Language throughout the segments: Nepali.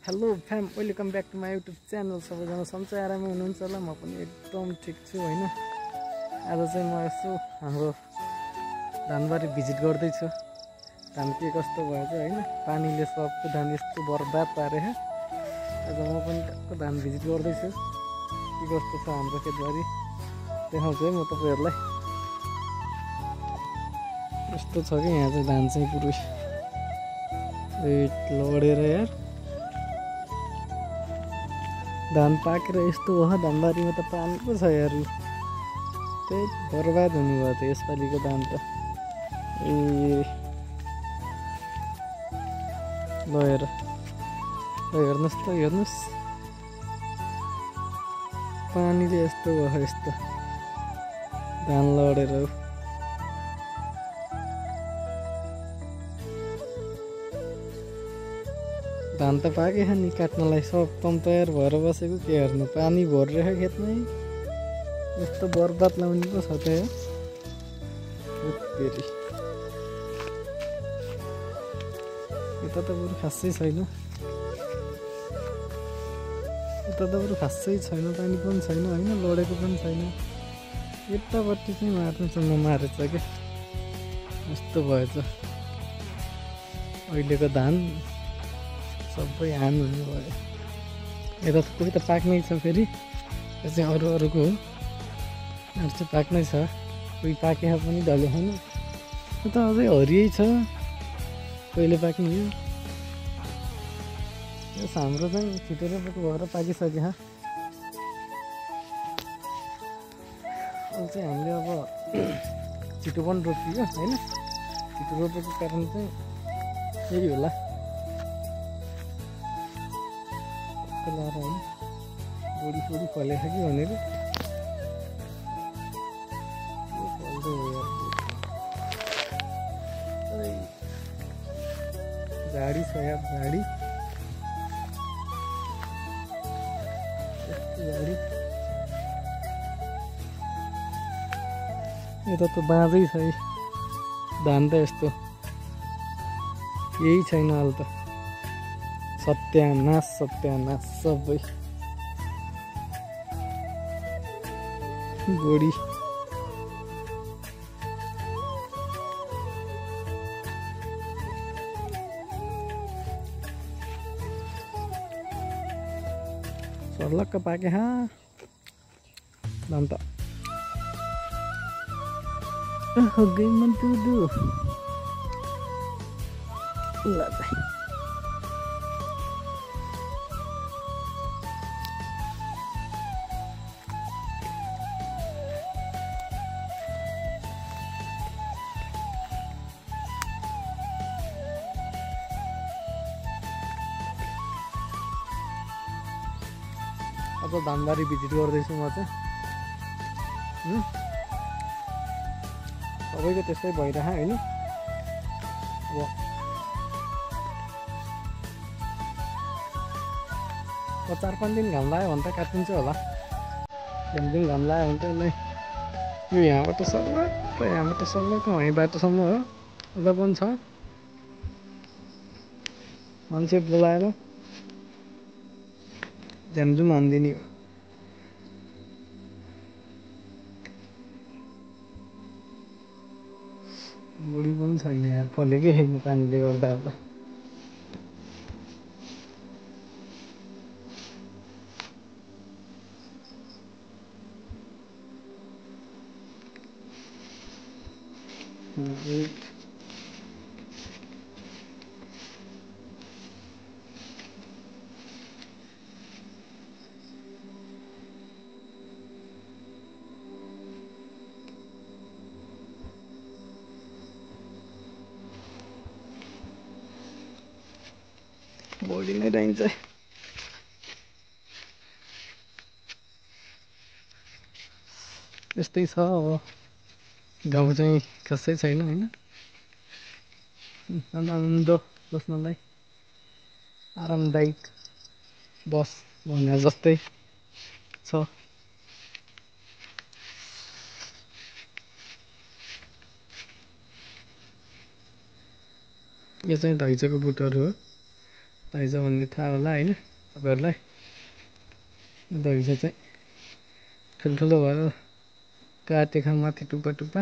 Hello fam, welcome back to my YouTube channel. सबैजना सन्चै आरामै हुनुहुन्छ होला। म पनि एकदम ठिक छु होइन। आज चाहिँ म यसो हाम्रो धानबारी भिजिट गर्दैछु। धान के कस्तो भएछ होइन। पानीले सबको धान यस्तो बर्बाद पारे। आज म पनि टक्क धान भिजिट गर्दैछु, के कस्तो छ हाम्रो खेतबारी देखाउँछु है म तपाईँहरूलाई। यस्तो छ कि यहाँ चाहिँ धान चाहिँ पुरै लडेर यार धान पाकेर यस्तो भयो। धानबारीमा त पानी पो छ यार, त्यही बर्बाद हुनुभयो त यसपालिको धान त। ल हेर्नुहोस् त, हेर्नुहोस् पानीले यस्तो भयो, यस्तो धान लडेर। धान त पाके नि काट्नलाई सब तम तयार भएर बसेको, के हेर्नु पानी भरिरहेको खेतमै यस्तो बर्बाद लाउने पो छ त। यता त बरु खासै छैन, पानी पनि छैन होइन, लडेको पनि छैन। यतापट्टि चाहिँ मार्नुसम्म मारेछ क्या, यस्तो भएछ अहिलेको धान। सबै हान हुने भयो। यता त कोही त पाक्नै छ, फेरि यो चाहिँ अरूको हो, अरू चाहिँ पाक्नै छ। कोही पाकेको पनि ढल्यो छैन। यता अझै हरियै छ, कहिले पाक्ने हो। यस हाम्रो चाहिँ छिटो भएर पाकिसक्यो। अहिले चाहिँ हामीले अब छिटो पनि रोपियो होइन। छिटो रोपेको कारण चाहिँ यही होला। लाएर होइन बोडी फलेछ कि भनेर फल्दो हो यार। झाडी छ यार, झाडी झाडी। यता त बाँझै छ धान त, यस्तो यही छैन अहिले त। सत्यानाश सबै बोडी। सर्लक्क पाके धान त गई मन दुधु ल। अब धानबारी भिजिट गर्दैछु म चाहिँ। सबैको त्यस्तै भइरह होइन। अब 4-5 दिन घाम लाग्यो भने त काटिन्छ होला। दिन घाम लाग्यो भने त यसलाई यो यहाँबाट सल्लको वहीँ बाटोसम्म हो, उता पनि छ। मान्छे बोलाएर झ्यामझुम हानिदिने हो। बुढी पनि छैन यार, फलेकै छैन पानीले गर्दा। अब बडी नै चाहिन्छ। यस्तै छ अब, गाउँ चाहिँ खासै छैन होइन। आनन्द बस्नलाई आरामदायक बस भने जस्तै छ। यो चाहिँ धैँचोको बुटहरू हो। लैजाऊ भन्ने थाहा होला होइन तपाईँहरूलाई। दहिजो चाहिँ ठुल्ठुलो भएर काटेको माथि टुप्पा टुप्पा।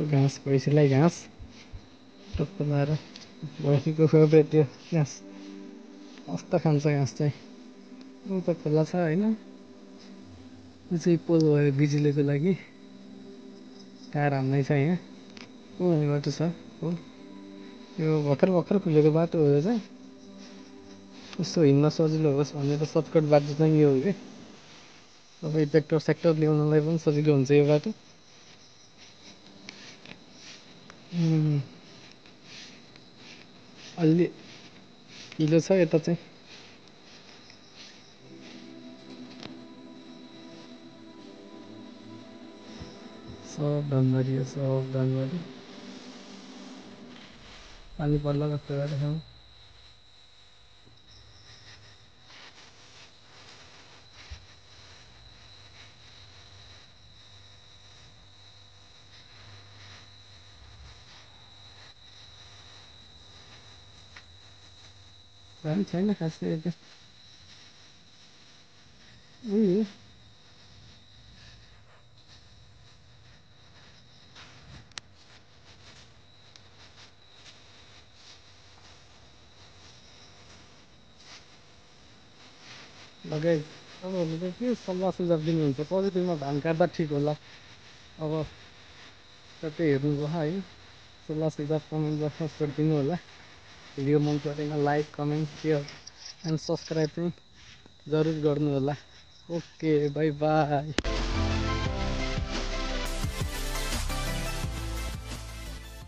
घाँस भैँसीलाई घाँस टक्क लाएर भैँसीको फेभरेट त्यो घाँस मस्त खान्छ घाँस चाहिँ। उता खोला छ होइन, यो चाहिँ पोल भयो बिजुलीको लागि। तार हान्दै छ यहाँ, कुनै बाटो छ पोल। यो भर्खर खुलेको बाटो हो यो चाहिँ। यसो हिँड्न सजिलो होस् भनेर सर्टकट बाटो चाहिँ यो हो कि तपाईँ ट्र्याक्टर सेक्टर ल्याउनलाई पनि सजिलो हुन्छ यो बाटो। अलि हिलो छ यता चाहिँ। सब धनबारी हो, सब धनबारी। पानी पर्ला जस्तो गरेको छ। पानी छैन खासै यता। लगाइ तपाईँहरूले के सल्लाह सुझाव दिनुहुन्छ, कतिदिनमा धान काट्दा ठिक होला? अब त्यही हेर्नुभयो है। सल्लाह सुझाव कमेन्ट बक्समा गरिदिनु होला। भिडियो मन परेमा like comment share and subscribe चाहिँ जरुर गर्नु होला। Okay by by.